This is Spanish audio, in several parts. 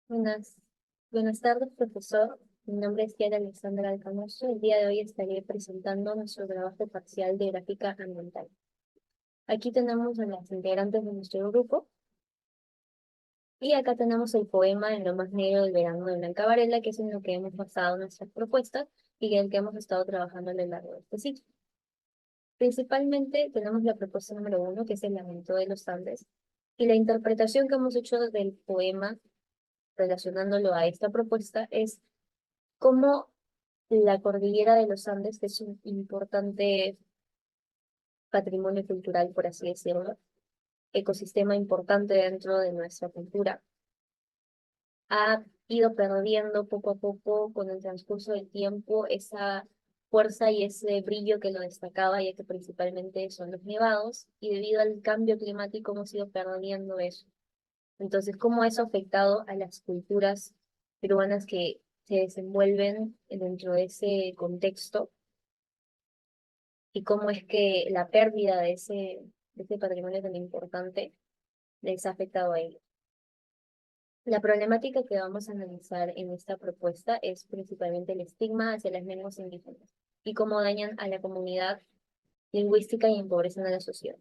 Buenas, buenas tardes, profesor. Mi nombre es Kiara Alexandra Alcamoso. El día de hoy estaré presentando nuestro trabajo parcial de gráfica ambiental. Aquí tenemos a las integrantes de nuestro grupo y acá tenemos el poema En lo más negro del verano de Blanca Varela, que es en lo que hemos basado nuestras propuestas y en el que hemos estado trabajando a lo largo de este ciclo. Principalmente tenemos la propuesta número uno, que es el Lamento de los Andes, y la interpretación que hemos hecho del poema relacionándolo a esta propuesta es cómo la cordillera de los Andes, que es un importante patrimonio cultural, por así decirlo, ecosistema importante dentro de nuestra cultura, ha ido perdiendo poco a poco con el transcurso del tiempo esa fuerza y ese brillo que lo destacaba, ya que principalmente son los nevados, y debido al cambio climático hemos ido perdiendo eso. Entonces, ¿cómo eso ha afectado a las culturas peruanas que se desenvuelven dentro de ese contexto? Y cómo es que la pérdida de ese patrimonio tan importante les ha afectado a ellos. La problemática que vamos a analizar en esta propuesta es principalmente el estigma hacia las lenguas indígenas y cómo dañan a la comunidad lingüística y empobrecen a la sociedad.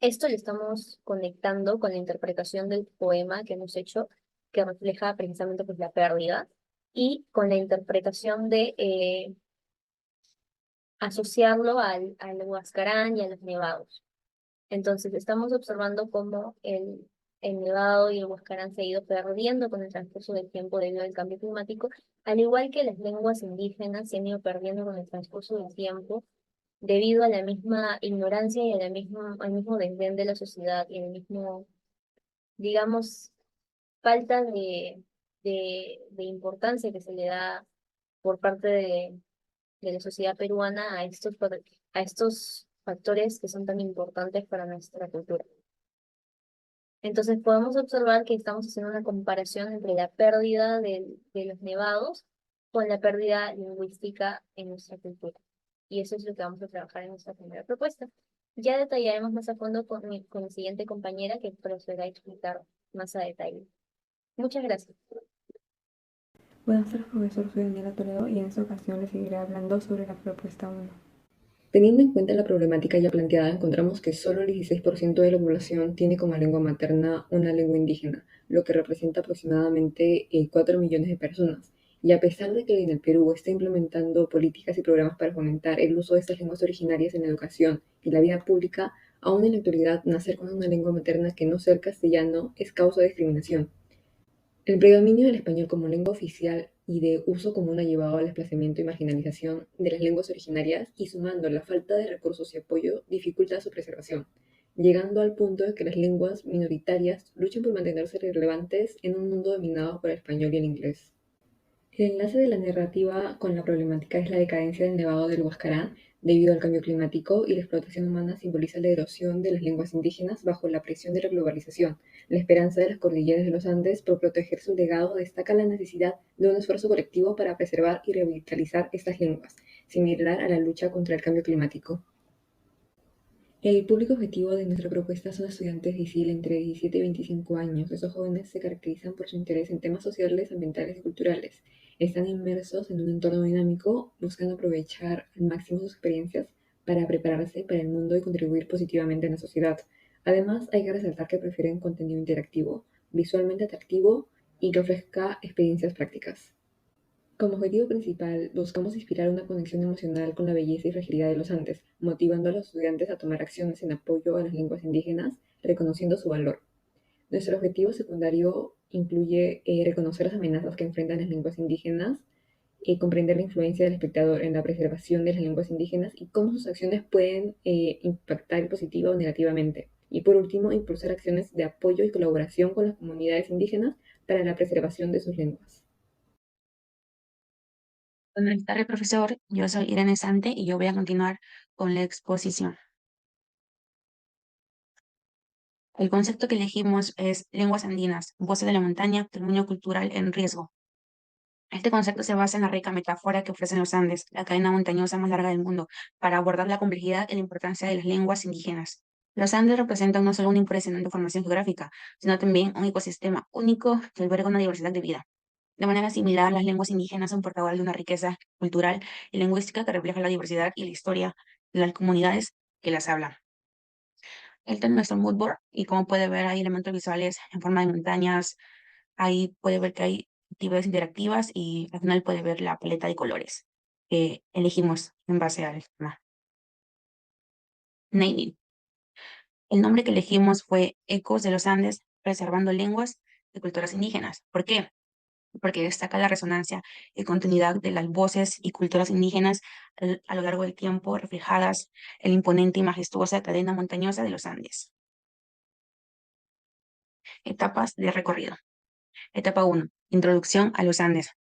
Esto lo estamos conectando con la interpretación del poema que hemos hecho, que refleja precisamente pues, la pérdida, y con la interpretación de asociarlo al Huascarán y a los nevados. Entonces, estamos observando cómo el Nevado y el Huascarán se ha ido perdiendo con el transcurso del tiempo debido al cambio climático, al igual que las lenguas indígenas se han ido perdiendo con el transcurso del tiempo debido a la misma ignorancia y a al mismo desdén de la sociedad y al mismo, digamos, falta de importancia que se le da por parte de la sociedad peruana a a estos factores que son tan importantes para nuestra cultura. Entonces podemos observar que estamos haciendo una comparación entre la pérdida de los nevados con la pérdida lingüística en nuestra cultura. Y eso es lo que vamos a trabajar en nuestra primera propuesta. Ya detallaremos más a fondo con mi siguiente compañera que procederá a explicar más a detalle. Muchas gracias. Buenas tardes, profesor. Soy Daniela Toledo y en esta ocasión les seguiré hablando sobre la propuesta 1. Teniendo en cuenta la problemática ya planteada, encontramos que solo el 16% de la población tiene como lengua materna una lengua indígena, lo que representa aproximadamente 4 millones de personas. Y a pesar de que en el Perú está implementando políticas y programas para fomentar el uso de estas lenguas originarias en la educación y la vida pública, aún en la actualidad nacer con una lengua materna que no sea el castellano es causa de discriminación. El predominio del español como lengua oficial y de uso común ha llevado al desplazamiento y marginalización de las lenguas originarias y sumando la falta de recursos y apoyo dificulta su preservación, llegando al punto de que las lenguas minoritarias luchan por mantenerse relevantes en un mundo dominado por el español y el inglés. El enlace de la narrativa con la problemática es la decadencia del Nevado del Huascarán debido al cambio climático, y la explotación humana simboliza la erosión de las lenguas indígenas bajo la presión de la globalización. La esperanza de las cordilleras de los Andes por proteger su legado destaca la necesidad de un esfuerzo colectivo para preservar y revitalizar estas lenguas, similar a la lucha contra el cambio climático. El público objetivo de nuestra propuesta son estudiantes de ISIL entre 17 y 25 años. Estos jóvenes se caracterizan por su interés en temas sociales, ambientales y culturales. Están inmersos en un entorno dinámico, buscando aprovechar al máximo sus experiencias para prepararse para el mundo y contribuir positivamente en la sociedad. Además, hay que resaltar que prefieren contenido interactivo, visualmente atractivo y que ofrezca experiencias prácticas. Como objetivo principal, buscamos inspirar una conexión emocional con la belleza y fragilidad de los Andes, motivando a los estudiantes a tomar acciones en apoyo a las lenguas indígenas, reconociendo su valor. Nuestro objetivo secundario incluye reconocer las amenazas que enfrentan las lenguas indígenas, comprender la influencia del espectador en la preservación de las lenguas indígenas y cómo sus acciones pueden impactar positiva o negativamente. Y por último, impulsar acciones de apoyo y colaboración con las comunidades indígenas para la preservación de sus lenguas. Buenas tardes, profesor. Yo soy Irene Sante y yo voy a continuar con la exposición. El concepto que elegimos es lenguas andinas, voces de la montaña, patrimonio cultural en riesgo. Este concepto se basa en la rica metáfora que ofrecen los Andes, la cadena montañosa más larga del mundo, para abordar la complejidad y la importancia de las lenguas indígenas. Los Andes representan no solo una impresionante formación geográfica, sino también un ecosistema único que alberga una diversidad de vida. De manera similar, las lenguas indígenas son portadoras de una riqueza cultural y lingüística que refleja la diversidad y la historia de las comunidades que las hablan. Este es nuestro mood board y como puede ver hay elementos visuales en forma de montañas, ahí puede ver que hay actividades interactivas y al final puede ver la paleta de colores que elegimos en base al tema. Naming. El nombre que elegimos fue Ecos de los Andes, preservando lenguas y culturas indígenas. ¿Por qué? Porque destaca la resonancia y continuidad de las voces y culturas indígenas a lo largo del tiempo, reflejadas en la imponente y majestuosa cadena montañosa de los Andes. Etapas de recorrido. Etapa 1. Introducción a los Andes.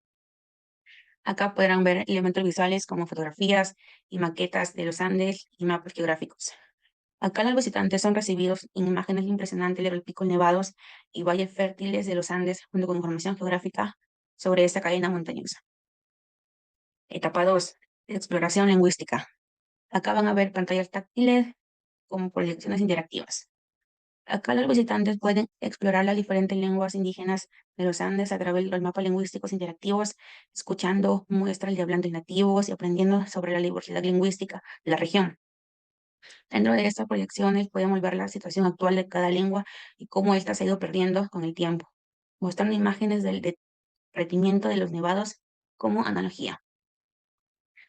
Acá podrán ver elementos visuales como fotografías y maquetas de los Andes y mapas geográficos. Acá los visitantes son recibidos en imágenes impresionantes de los picos nevados y valles fértiles de los Andes, junto con información geográfica sobre esta cadena montañosa. Etapa 2. Exploración lingüística. Acá van a ver pantallas táctiles como proyecciones interactivas. Acá los visitantes pueden explorar las diferentes lenguas indígenas de los Andes a través de los mapas lingüísticos interactivos, escuchando muestras de hablantes nativos y aprendiendo sobre la diversidad lingüística de la región. Dentro de estas proyecciones podemos ver la situación actual de cada lengua y cómo ésta se ha ido perdiendo con el tiempo, mostrando imágenes del derretimiento de los nevados como analogía.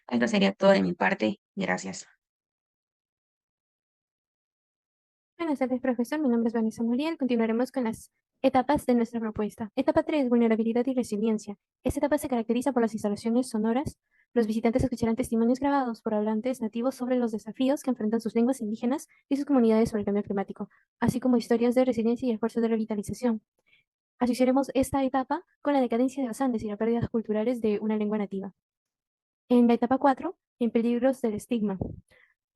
Esto sería todo de mi parte. Gracias. Buenas tardes, profesor. Mi nombre es Vanessa Muriel. Continuaremos con las etapas de nuestra propuesta. Etapa 3, vulnerabilidad y resiliencia. Esta etapa se caracteriza por las instalaciones sonoras. Los visitantes escucharán testimonios grabados por hablantes nativos sobre los desafíos que enfrentan sus lenguas indígenas y sus comunidades sobre el cambio climático, así como historias de resiliencia y esfuerzos de revitalización. Asociaremos esta etapa con la decadencia de los Andes y las pérdidas culturales de una lengua nativa. En la etapa 4, en peligros del estigma.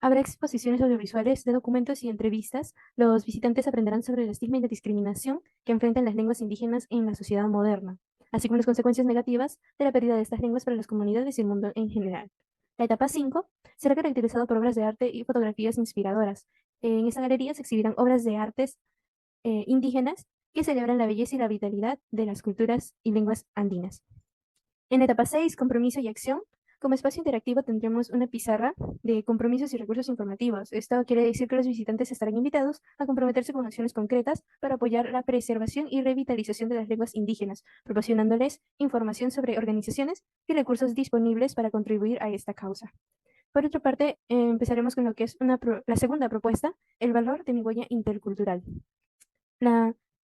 Habrá exposiciones audiovisuales de documentos y entrevistas. Los visitantes aprenderán sobre el estigma y la discriminación que enfrentan las lenguas indígenas en la sociedad moderna, así como las consecuencias negativas de la pérdida de estas lenguas para las comunidades y el mundo en general. La etapa 5 será caracterizada por obras de arte y fotografías inspiradoras. En esta galería se exhibirán obras de artes indígenas que celebran la belleza y la vitalidad de las culturas y lenguas andinas. En la etapa 6, compromiso y acción. Como espacio interactivo tendremos una pizarra de compromisos y recursos informativos. Esto quiere decir que los visitantes estarán invitados a comprometerse con acciones concretas para apoyar la preservación y revitalización de las lenguas indígenas, proporcionándoles información sobre organizaciones y recursos disponibles para contribuir a esta causa. Por otra parte, empezaremos con lo que es la segunda propuesta, el valor de mi huella intercultural.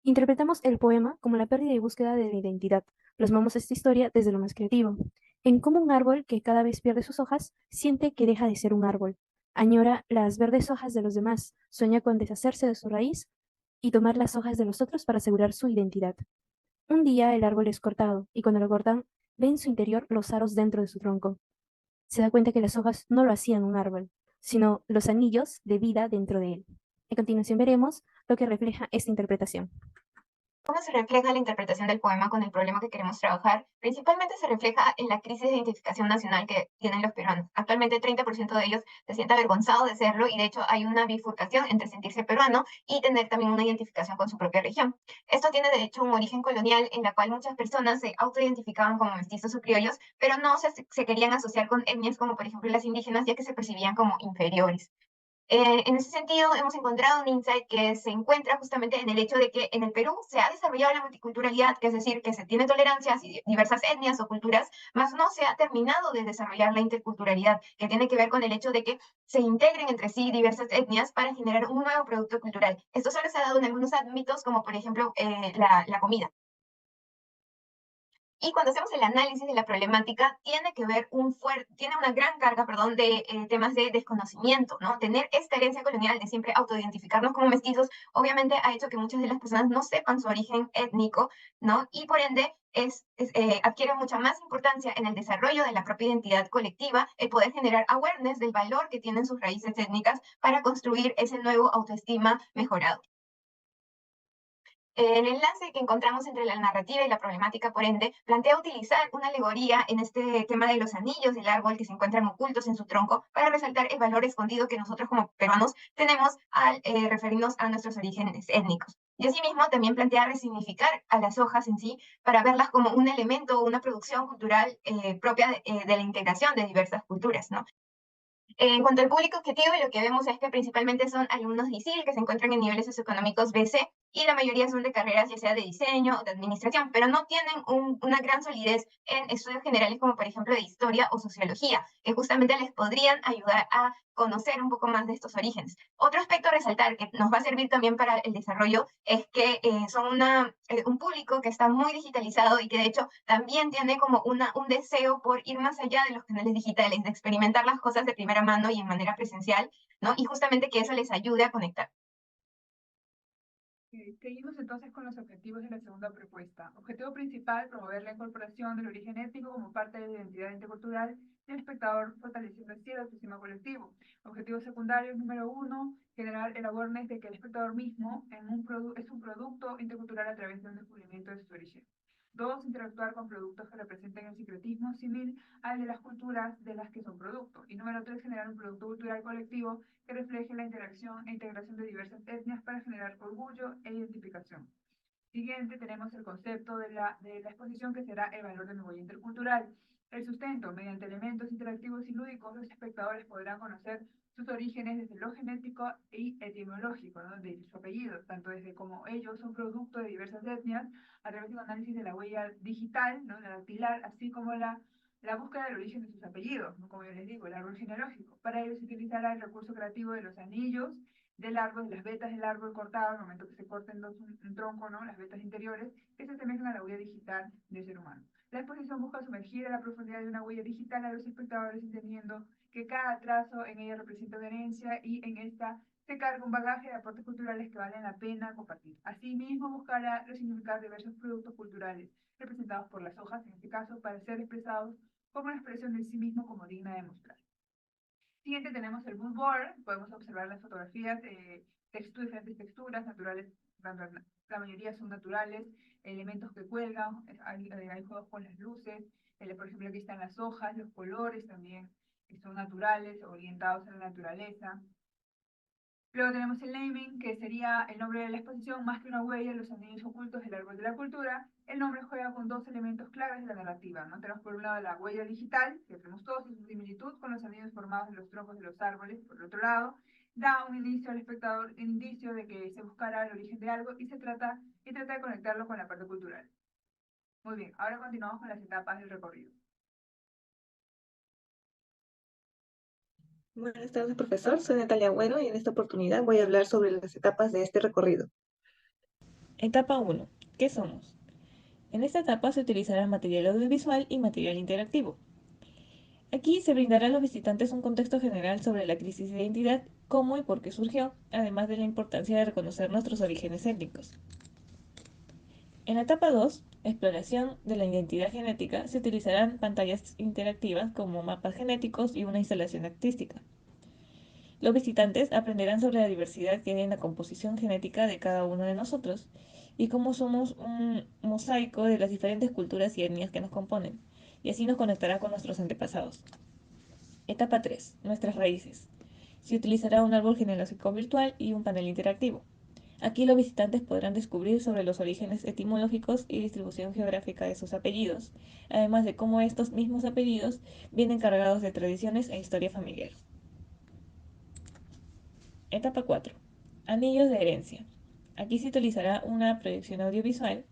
Interpretamos el poema como la pérdida y búsqueda de la identidad. Plasmamos esta historia desde lo más creativo, en cómo un árbol que cada vez pierde sus hojas siente que deja de ser un árbol. Añora las verdes hojas de los demás, sueña con deshacerse de su raíz y tomar las hojas de los otros para asegurar su identidad. Un día el árbol es cortado y cuando lo cortan, ve en su interior los aros dentro de su tronco. Se da cuenta que las hojas no lo hacían un árbol, sino los anillos de vida dentro de él. A continuación veremos lo que refleja esta interpretación. ¿Cómo se refleja la interpretación del poema con el problema que queremos trabajar? Principalmente se refleja en la crisis de identificación nacional que tienen los peruanos. Actualmente 30% de ellos se siente avergonzado de serlo y de hecho hay una bifurcación entre sentirse peruano y tener también una identificación con su propia región. Esto tiene de hecho un origen colonial en la cual muchas personas se autoidentificaban como mestizos o criollos, pero no se querían asociar con etnias como por ejemplo las indígenas ya que se percibían como inferiores. En ese sentido, hemos encontrado un insight que se encuentra justamente en el hecho de que en el Perú se ha desarrollado la multiculturalidad, que es decir, que se tiene tolerancia a diversas etnias o culturas, mas no se ha terminado de desarrollar la interculturalidad, que tiene que ver con el hecho de que se integren entre sí diversas etnias para generar un nuevo producto cultural. Esto solo se ha dado en algunos ámbitos, como por ejemplo la comida. Y cuando hacemos el análisis de la problemática, tiene que ver tiene una gran carga, perdón, de temas de desconocimiento, ¿no? Tener esta herencia colonial de siempre autoidentificarnos como mestizos, obviamente ha hecho que muchas de las personas no sepan su origen étnico, ¿no? Y por ende adquiere mucha más importancia en el desarrollo de la propia identidad colectiva, el poder generar awareness del valor que tienen sus raíces étnicas para construir ese nuevo autoestima mejorado. El enlace que encontramos entre la narrativa y la problemática, por ende, plantea utilizar una alegoría en este tema de los anillos del árbol que se encuentran ocultos en su tronco para resaltar el valor escondido que nosotros como peruanos tenemos al referirnos a nuestros orígenes étnicos. Y asimismo también plantea resignificar a las hojas en sí para verlas como un elemento o una producción cultural propia de la integración de diversas culturas, ¿no? En cuanto al público objetivo, lo que vemos es que principalmente son alumnos de ISIL que se encuentran en niveles socioeconómicos BC y la mayoría son de carreras ya sea de diseño o de administración, pero no tienen una gran solidez en estudios generales como por ejemplo de historia o sociología, que justamente les podrían ayudar a conocer un poco más de estos orígenes. Otro aspecto a resaltar que nos va a servir también para el desarrollo es que son un público que está muy digitalizado y que de hecho también tiene como un deseo por ir más allá de los canales digitales, de experimentar las cosas de primera mano y en manera presencial, ¿no? Y justamente que eso les ayude a conectar. Seguimos entonces con los objetivos de la segunda propuesta. Objetivo principal, promover la incorporación del origen étnico como parte de la identidad intercultural del espectador, fortaleciendo así el autoestima colectivo. Objetivo secundario número 1, generar el awareness de que el espectador mismo es un producto intercultural a través de un descubrimiento de su origen. 2, interactuar con productos que representen el sincretismo civil al de las culturas de las que son producto. Y número 3, generar un producto cultural colectivo que refleje la interacción e integración de diversas etnias para generar orgullo e identificación. Siguiente, tenemos el concepto de la exposición, que será el valor de memoria intercultural. El sustento, mediante elementos interactivos y lúdicos, los espectadores podrán conocer sus orígenes desde lo genético y etimológico, ¿no? De su apellido, tanto desde como ellos son producto de diversas etnias, a través de un análisis de la huella digital, ¿no? La dactilar, así como la búsqueda del origen de sus apellidos, ¿no? Como yo les digo, el árbol genealógico. Para ello se utilizará el recurso creativo de los anillos del árbol, de las vetas del árbol cortado, al momento que se corten un tronco, ¿no? Las vetas interiores, que se asemejan a la huella digital del ser humano. La exposición busca sumergir a la profundidad de una huella digital a los espectadores, entendiendo que cada trazo en ella representa una herencia y en esta se carga un bagaje de aportes culturales que valen la pena compartir. Asimismo, buscará resignificar diversos productos culturales representados por las hojas, en este caso, para ser expresados como una expresión de sí mismo como digna de mostrar. Siguiente tenemos el mood board. Podemos observar las fotografías, diferentes texturas naturales, la mayoría son naturales, elementos que cuelgan, hay juegos con las luces, por ejemplo aquí están las hojas, los colores también, que son naturales, orientados a la naturaleza. Luego tenemos el naming, que sería el nombre de la exposición, más que una huella, los anillos ocultos del árbol de la cultura. El nombre juega con dos elementos claves de la narrativa, ¿no? Tenemos por un lado la huella digital, que tenemos todos, y su similitud con los anillos formados en los troncos de los árboles. Por el otro lado, da un indicio al espectador, un indicio de que se buscará el origen de algo y trata de conectarlo con la parte cultural. Muy bien, ahora continuamos con las etapas del recorrido. Buenas tardes, profesor. Soy Natalia Agüero y en esta oportunidad voy a hablar sobre las etapas de este recorrido. Etapa 1. ¿Qué somos? En esta etapa se utilizará material audiovisual y material interactivo. Aquí se brindará a los visitantes un contexto general sobre la crisis de identidad, cómo y por qué surgió, además de la importancia de reconocer nuestros orígenes étnicos. En la etapa 2, exploración de la identidad genética, se utilizarán pantallas interactivas como mapas genéticos y una instalación artística. Los visitantes aprenderán sobre la diversidad que hay en la composición genética de cada uno de nosotros y cómo somos un mosaico de las diferentes culturas y etnias que nos componen, y así nos conectará con nuestros antepasados. Etapa 3. Nuestras raíces. Se utilizará un árbol genealógico virtual y un panel interactivo. Aquí los visitantes podrán descubrir sobre los orígenes etimológicos y distribución geográfica de sus apellidos, además de cómo estos mismos apellidos vienen cargados de tradiciones e historia familiar. Etapa 4. Anillos de herencia. Aquí se utilizará una proyección audiovisual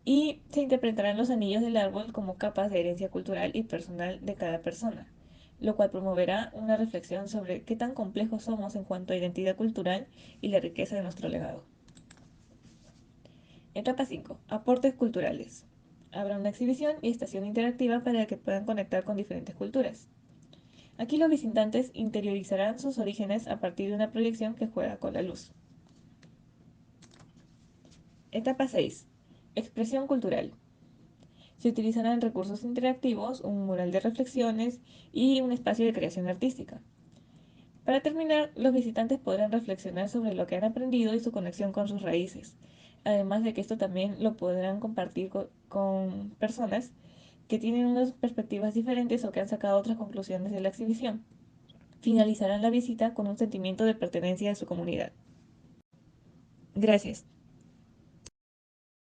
y se interpretarán los anillos del árbol como capas de herencia cultural y personal de cada persona, lo cual promoverá una reflexión sobre qué tan complejos somos en cuanto a identidad cultural y la riqueza de nuestro legado. Etapa 5. Aportes culturales. Habrá una exhibición y estación interactiva para que puedan conectar con diferentes culturas. Aquí los visitantes interiorizarán sus orígenes a partir de una proyección que juega con la luz. Etapa 6. Expresión cultural. Se utilizarán recursos interactivos, un mural de reflexiones y un espacio de creación artística. Para terminar, los visitantes podrán reflexionar sobre lo que han aprendido y su conexión con sus raíces. además de que esto también lo podrán compartir con personas que tienen unas perspectivas diferentes o que han sacado otras conclusiones de la exhibición. Finalizarán la visita con un sentimiento de pertenencia a su comunidad. Gracias.